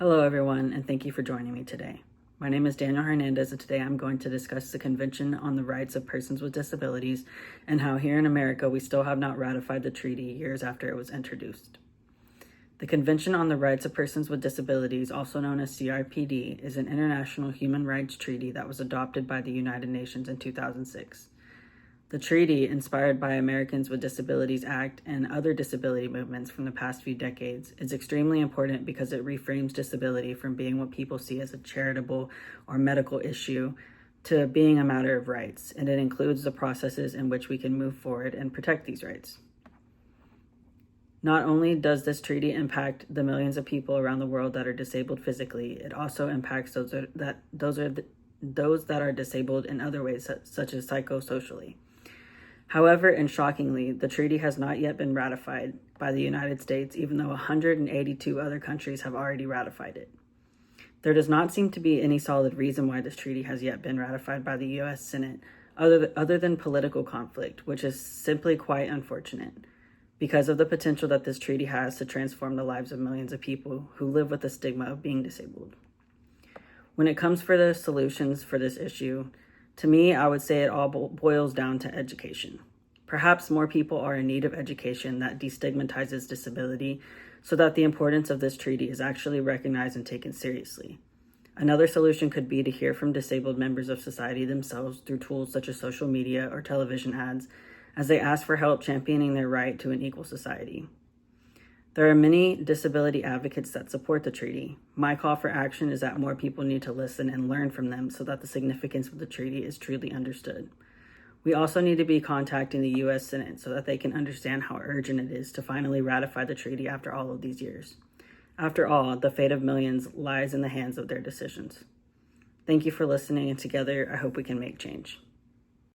Hello everyone, and thank you for joining me today. My name is Daniel Hernandez, and today I'm going to discuss the Convention on the Rights of Persons with Disabilities and how here in America we still have not ratified the treaty years after it was introduced. The Convention on the Rights of Persons with Disabilities, also known as CRPD, is an international human rights treaty that was adopted by the United Nations in 2006. The treaty, inspired by Americans with Disabilities Act and other disability movements from the past few decades, is extremely important because it reframes disability from being what people see as a charitable or medical issue to being a matter of rights, and it includes the processes in which we can move forward and protect these rights. Not only does this treaty impact the millions of people around the world that are disabled physically, it also impacts those that are disabled in other ways, such as psychosocially. However, and shockingly, the treaty has not yet been ratified by the United States, even though 182 other countries have already ratified it. There does not seem to be any solid reason why this treaty has yet been ratified by the U.S. Senate, other than political conflict, which is simply quite unfortunate, because of the potential that this treaty has to transform the lives of millions of people who live with the stigma of being disabled. When it comes for the solutions for this issue, to me, I would say it all boils down to education. Perhaps more people are in need of education that destigmatizes disability so that the importance of this treaty is actually recognized and taken seriously. Another solution could be to hear from disabled members of society themselves through tools such as social media or television ads as they ask for help championing their right to an equal society. There are many disability advocates that support the treaty. My call for action is that more people need to listen and learn from them so that the significance of the treaty is truly understood. We also need to be contacting the U.S. Senate so that they can understand how urgent it is to finally ratify the treaty after all of these years. After all, the fate of millions lies in the hands of their decisions. Thank you for listening, and together I hope we can make change.